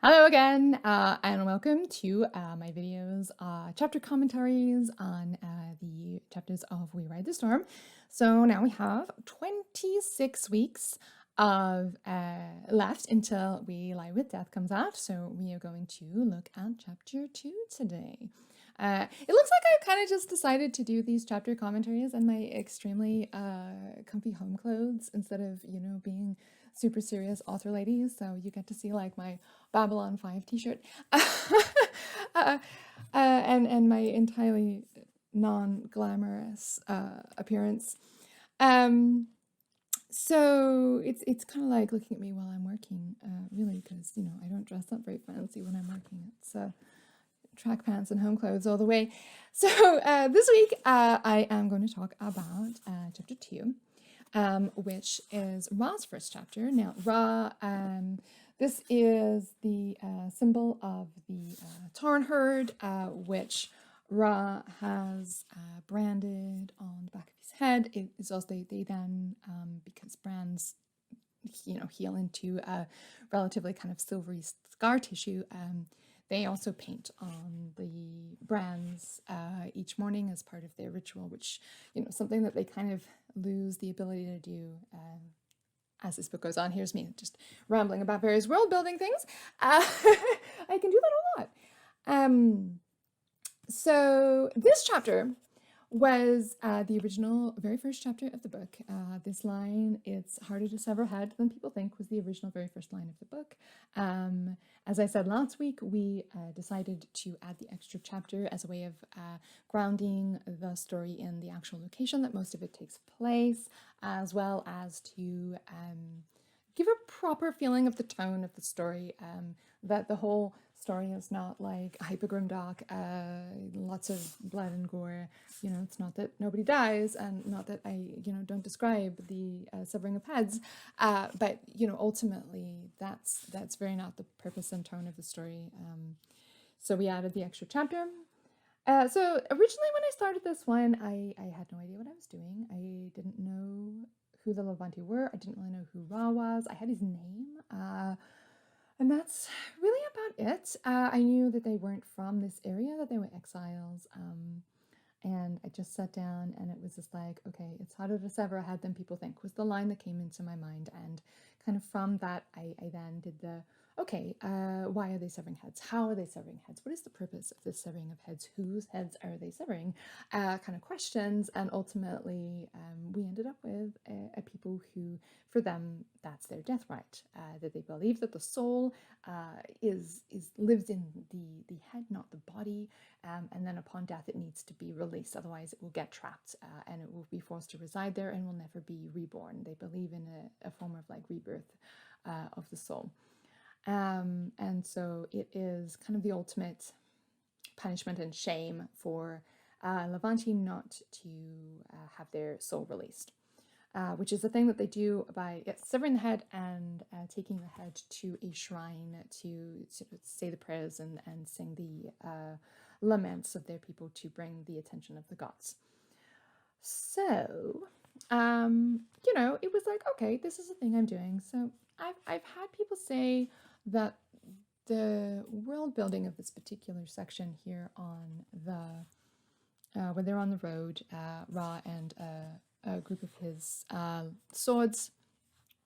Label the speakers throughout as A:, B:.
A: Hello again, and welcome to my videos, chapter commentaries on the chapters of We Ride the Storm. So now we have 26 weeks of left until We Lie with Death comes out. So we are going to look at chapter 2 today. It looks like I kind of just decided to do these chapter commentaries in my extremely comfy home clothes instead of, being super serious author ladies. So you get to see like my Babylon 5 t-shirt and my entirely non-glamorous appearance. So it's kind of like looking at me while I'm working, really, because I don't dress up very fancy when I'm working. It's track pants and home clothes all the way. So this week I am going to talk about chapter 2, which is Ra's first chapter. Now, Ra, this is the symbol of the Tarn herd, which Ra has branded on the back of his head. It is also they then, because brands, heal into a relatively kind of silvery scar tissue. They also paint on the brands each morning as part of their ritual, which, something that they kind of lose the ability to do as this book goes on. Here's me just rambling about various world building things. I can do that a lot. So this chapter was the original very first chapter of the book. This line, "It's harder to sever head than people think," was the original very first line of the book. As I said last week, we decided to add the extra chapter as a way of grounding the story in the actual location that most of it takes place, as well as to give a proper feeling of the tone of the story, that the whole story is not like hypergrimdark, lots of blood and gore. It's not that nobody dies, and not that I, don't describe the severing of heads, but ultimately that's very not the purpose and tone of the story. So we added the extra chapter. So originally when I started this one, I had no idea what I was doing. I didn't know who the Levanti were. I didn't really know who Ra was. I had his name. And that's really about it. I knew that they weren't from this area, that they were exiles. And I just sat down and it was just like, okay, "It's harder to sever a head than people think," was the line that came into my mind. And kind of from that, I then did the, okay, why are they severing heads? How are they severing heads? What is the purpose of this severing of heads? Whose heads are they severing? Kind of questions. And ultimately, we ended up with a people who, for them, that's their death right. That they believe that the soul is lives in the head, not the body. And then upon death, it needs to be released. Otherwise, it will get trapped and it will be forced to reside there and will never be reborn. They believe in a form of like rebirth of the soul. And so it is kind of the ultimate punishment and shame for Levanti not to have their soul released, which is the thing that they do by severing the head and taking the head to a shrine to sort of say the prayers and sing the laments of their people to bring the attention of the gods. So, it was like, okay, this is a thing I'm doing. So I've had people say that the world building of this particular section here on the when they're on the road, Ra and a group of his swords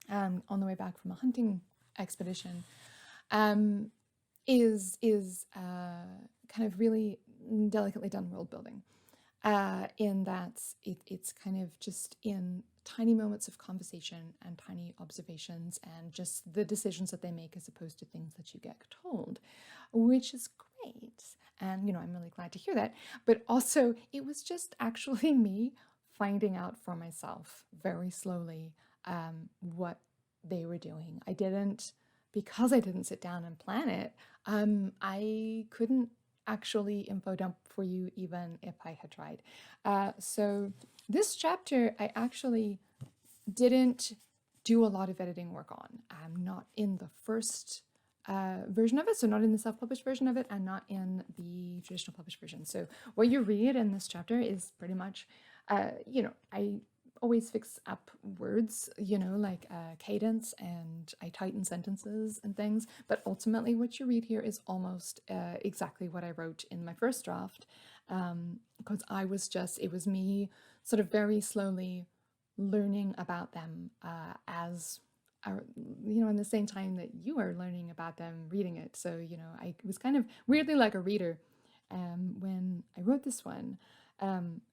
A: on the way back from a hunting expedition, is kind of really delicately done world building, in that it's kind of just in tiny moments of conversation and tiny observations and just the decisions that they make as opposed to things that you get told, which is great. And, I'm really glad to hear that. But also, it was just actually me finding out for myself very slowly what they were doing. Because I didn't sit down and plan it, I couldn't actually info dump for you even if I had tried. So this chapter, I actually didn't do a lot of editing work on. I'm not in the first version of it, so not in the self-published version of it, and not in the traditional published version. So what you read in this chapter is pretty much, I always fix up words, like cadence, and I tighten sentences and things. But ultimately, what you read here is almost exactly what I wrote in my first draft, because it was me sort of very slowly learning about them as in the same time that you are learning about them reading it. So, I was kind of weirdly like a reader when I wrote this one.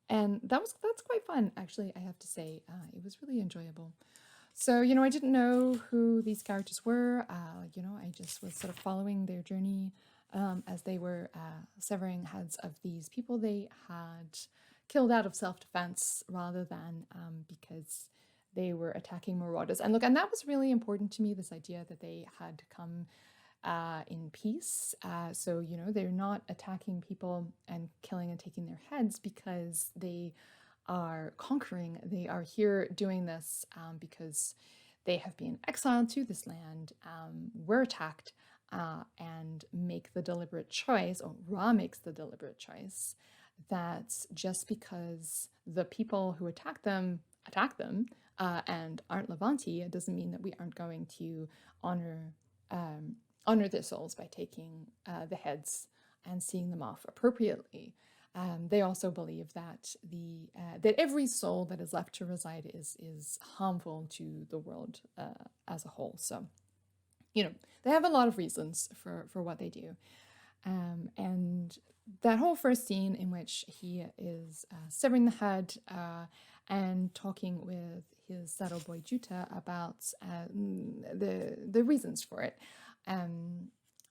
A: And that's quite fun, actually, I have to say. It was really enjoyable. So, I didn't know who these characters were. I just was sort of following their journey as they were severing heads of these people they had killed out of self-defense rather than because they were attacking marauders. And look, and that was really important to me, this idea that they had come in peace. So, they're not attacking people and killing and taking their heads because they are conquering. They are here doing this because they have been exiled to this land, were attacked, and make the deliberate choice, or Ra makes the deliberate choice, that just because the people who attack them and aren't Levanti, it doesn't mean that we aren't going to honor honor their souls by taking the heads and seeing them off appropriately. They also believe that that every soul that is left to reside is harmful to the world as a whole. So, they have a lot of reasons for what they do. And that whole first scene in which he is severing the head and talking with his saddle boy Juta about the reasons for it,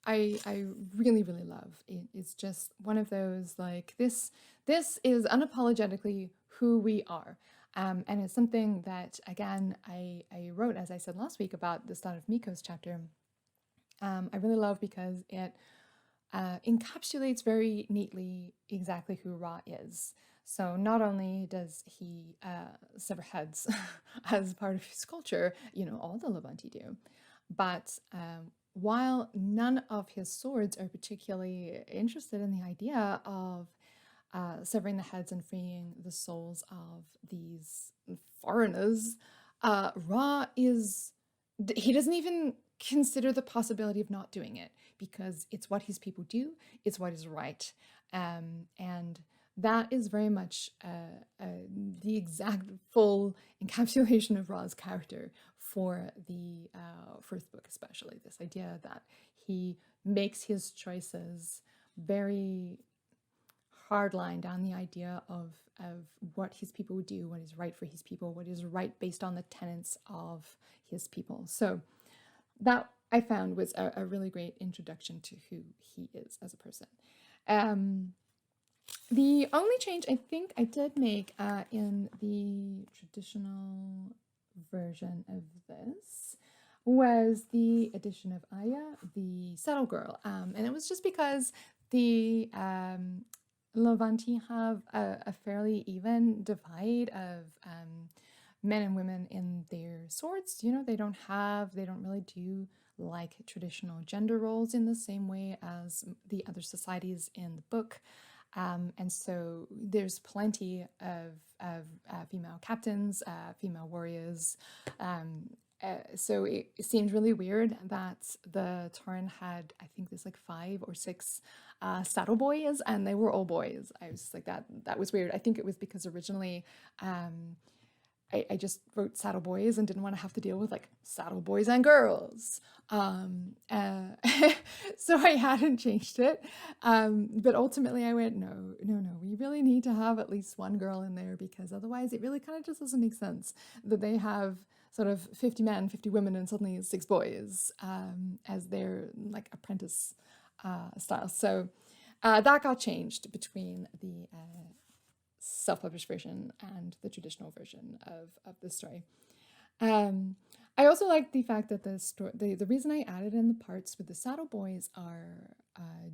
A: I really, really love. It's just one of those, like, this is unapologetically who we are. And it's something that, again, I wrote, as I said last week, about the start of Miko's chapter. I really love because it encapsulates very neatly exactly who Ra is. So not only does he sever heads as part of his culture, all the Levanti do, but while none of his swords are particularly interested in the idea of severing the heads and freeing the souls of these foreigners, Ra he doesn't even consider the possibility of not doing it, because it's what his people do, it's what is right. And that is very much the exact full encapsulation of Ra's character for the first book, especially. This idea that he makes his choices very hardline down the idea of what his people would do, what is right for his people, what is right based on the tenets of his people. So that, I found, was a really great introduction to who he is as a person. The only change I think I did make in the traditional version of this was the addition of Aya, the saddle girl. And it was just because the Levanti have a fairly even divide of men and women in their swords. They don't really do like traditional gender roles in the same way as the other societies in the book. And so there's plenty of female captains, female warriors. So it seemed really weird that the Tauren had, I think there's like 5 or 6 saddle boys, and they were all boys. I was like, that was weird. I think it was because originally I just wrote saddle boys and didn't want to have to deal with like saddle boys and girls. So I hadn't changed it. But ultimately I went, no, we really need to have at least one girl in there, because otherwise it really kind of just doesn't make sense that they have sort of 50 men, 50 women, and suddenly 6 boys as their like apprentice style. So that got changed between the self-published version and the traditional version of the story. I also like the fact that the reason I added in the parts with the saddle boys are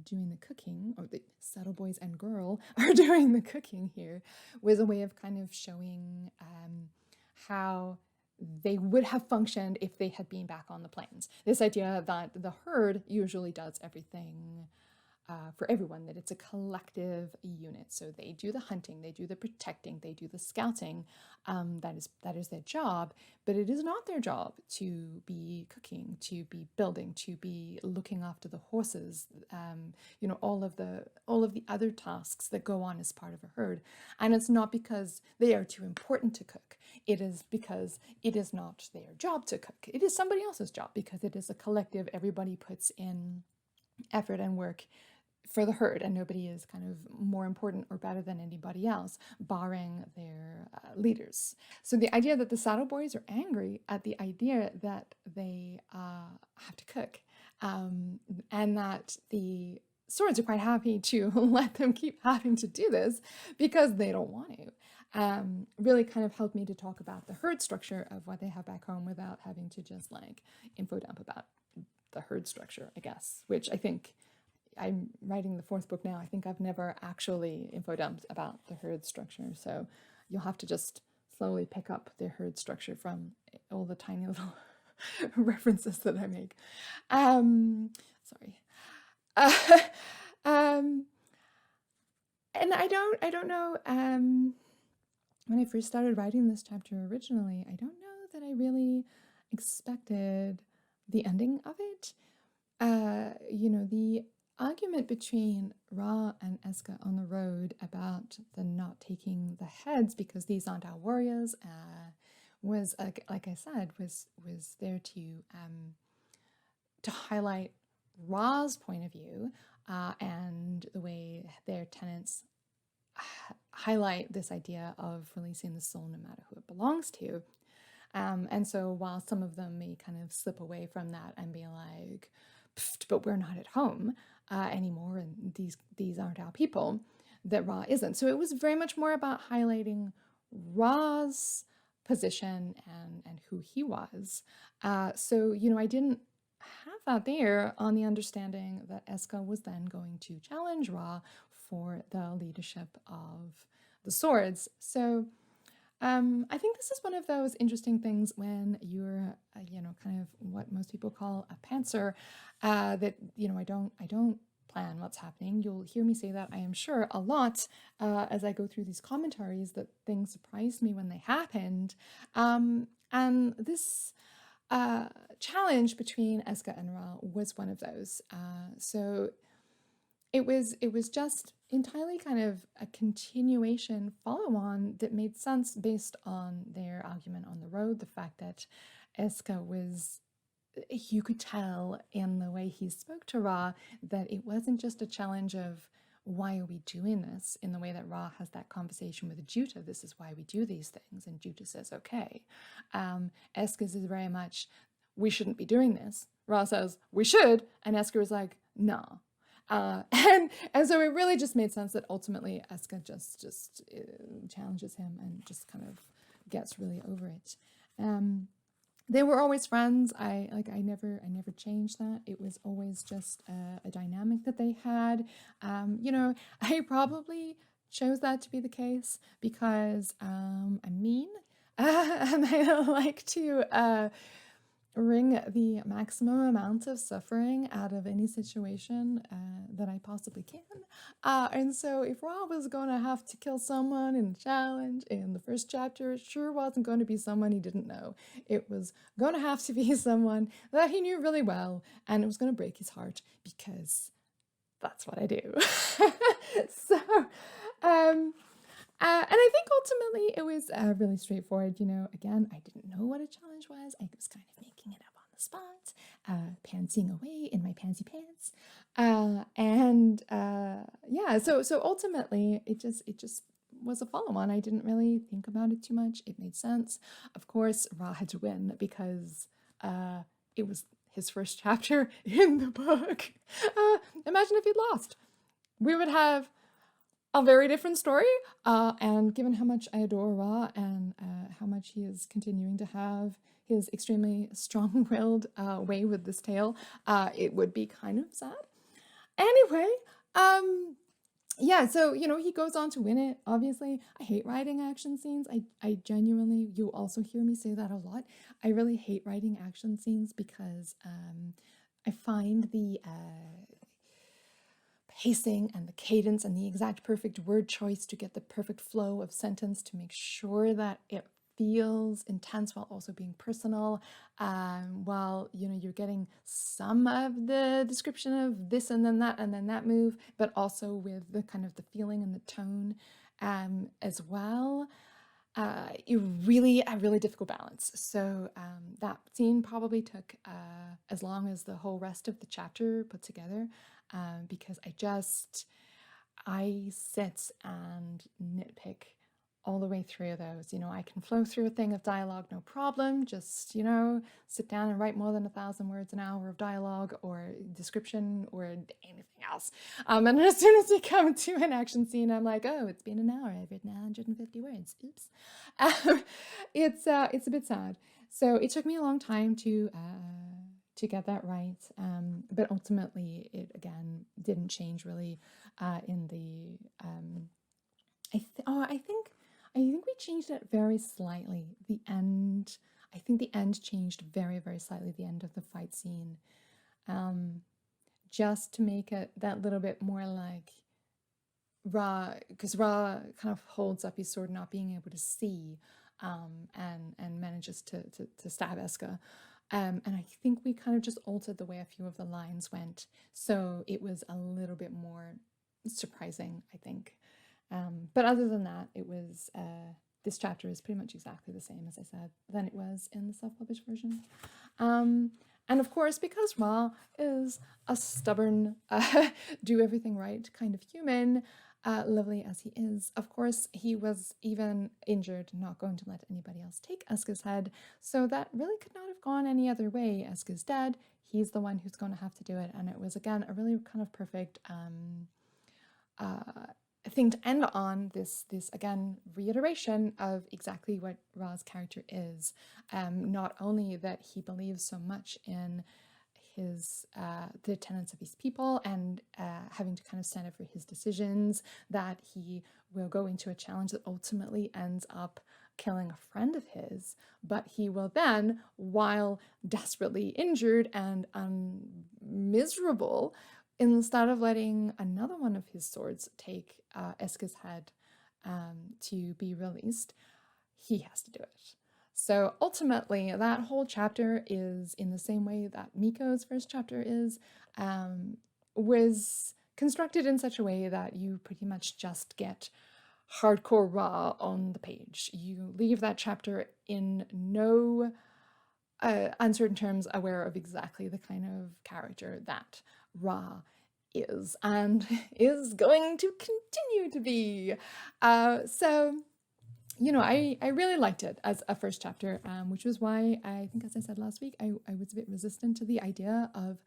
A: doing the cooking, or the saddle boys and girl are doing the cooking here, was a way of kind of showing how they would have functioned if they had been back on the plains. This idea that the herd usually does everything for everyone, that it's a collective unit. So they do the hunting, they do the protecting, they do the scouting. That is their job, but it is not their job to be cooking, to be building, to be looking after the horses. All of the other tasks that go on as part of a herd. And it's not because they are too important to cook. It is because it is not their job to cook. It is somebody else's job because it is a collective. Everybody puts in effort and work for the herd, and nobody is kind of more important or better than anybody else, barring their leaders. So the idea that the saddle boys are angry at the idea that they have to cook, and that the swords are quite happy to let them keep having to do this because they don't want to, really kind of helped me to talk about the herd structure of what they have back home without having to just like info dump about the herd structure, I guess, which I think I'm writing the 4th book now. I think I've never actually info dumped about the herd structure. So you'll have to just slowly pick up the herd structure from all the tiny little references that I make. Sorry. And I don't know, when I first started writing this chapter originally, I don't know that I really expected the ending of it. The argument between Ra and Eska on the road about the not taking the heads because these aren't our warriors was, like I said, was there to highlight Ra's point of view and the way their tenants highlight this idea of releasing the soul no matter who it belongs to. And so while some of them may kind of slip away from that and be like, but we're not at home anymore, and these aren't our people, that Ra isn't. So it was very much more about highlighting Ra's position and who he was. So I didn't have that there on the understanding that Eska was then going to challenge Ra for the leadership of the swords. So I think this is one of those interesting things when you're, kind of what most people call a pantser, that, I don't plan what's happening. You'll hear me say that, I am sure, a lot as I go through these commentaries, that things surprised me when they happened. And this challenge between Eska and Ra was one of those. So it was just entirely kind of a continuation follow-on that made sense based on their argument on the road. The fact that Eska was, you could tell in the way he spoke to Ra that it wasn't just a challenge of why are we doing this, in the way that Ra has that conversation with Juta, this is why we do these things, and Juta says okay. Eska's is very much, we shouldn't be doing this. Ra says we should, and Eska is like, no. And so it really just made sense that ultimately Eska just challenges him and just kind of gets really over it. They were always friends. I never changed that. It was always just a dynamic that they had. I probably chose that to be the case because I'm mean and I like to wring the maximum amount of suffering out of any situation that I possibly can. And so if Ra was going to have to kill someone in a challenge in the first chapter, it sure wasn't going to be someone he didn't know. It was going to have to be someone that he knew really well, and it was going to break his heart because that's what I do. So, and I think ultimately it was really straightforward. Again, I didn't know what a challenge was. I was kind of making it up on the spot, pantsing away in my pansy pants. So ultimately it just was a follow-on. I didn't really think about it too much. It made sense. Of course, Ra had to win because it was his first chapter in the book. Imagine if he'd lost. We would have a very different story, and given how much I adore Ra and how much he is continuing to have his extremely strong-willed way with this tale, it would be kind of sad. Anyway, so he goes on to win it. Obviously, I hate writing action scenes. I genuinely, you also hear me say that a lot. I really hate writing action scenes because I find the pacing and the cadence and the exact perfect word choice to get the perfect flow of sentence to make sure that it feels intense while also being personal, while you're getting some of the description of this and then that move, but also with the kind of the feeling and the tone as well. A really difficult balance. So that scene probably took as long as the whole rest of the chapter put together, because I sit and nitpick all the way through those. I can flow through a thing of dialogue, no problem. Just, sit down and write more than 1,000 words an hour of dialogue or description or anything else. And as soon as we come to an action scene, I'm like, oh, it's been an hour. I've written 150 words. Oops. It's a bit sad. So it took me a long time to get that right. But ultimately, it again didn't change really in the. I think we changed it very slightly. The end. I think the end changed very, very slightly. The end of the fight scene, just to make it that little bit more like Ra, because Ra kind of holds up his sword, not being able to see, and manages to stab Eska. And I think we kind of just altered the way a few of the lines went, so it was a little bit more surprising, I think. But other than that, it was this chapter is pretty much exactly the same, as I said, than it was in the self-published version. And of course, because Ra is a stubborn, do everything right kind of human, lovely as he is, of course, he was even injured, not going to let anybody else take Eska's head. So that really could not have gone any other way. Eska's dead. He's the one who's going to have to do it. And it was, again, a really kind of perfect thing to end on, this again reiteration of exactly what Ra's character is. Not only that he believes so much in his the tenets of his people and having to kind of stand up for his decisions, that he will go into a challenge that ultimately ends up killing a friend of his, but he will then, while desperately injured and miserable, instead of letting another one of his swords take Eska's head to be released, he has to do it. So ultimately, that whole chapter is in the same way that Miko's first chapter is, was constructed in such a way that you pretty much just get hardcore Ra on the page. You leave that chapter in no uncertain terms aware of exactly the kind of character that Ra is and is going to continue to be. So, I really liked it as a first chapter, which was why I think, as I said last week, I was a bit resistant to the idea of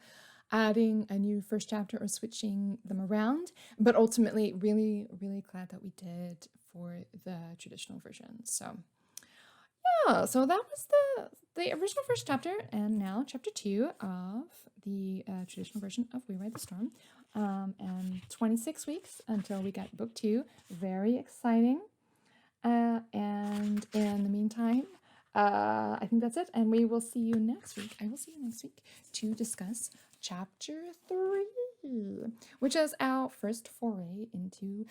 A: adding a new first chapter or switching them around, but ultimately really, really glad that we did for the traditional version. So yeah, so that was the original first chapter, and now chapter 2 of the traditional version of We Ride the Storm. And 26 weeks until we get book 2. Very exciting. And in the meantime, I think that's it. And we will see you next week. I will see you next week to discuss chapter 3, which is our first foray into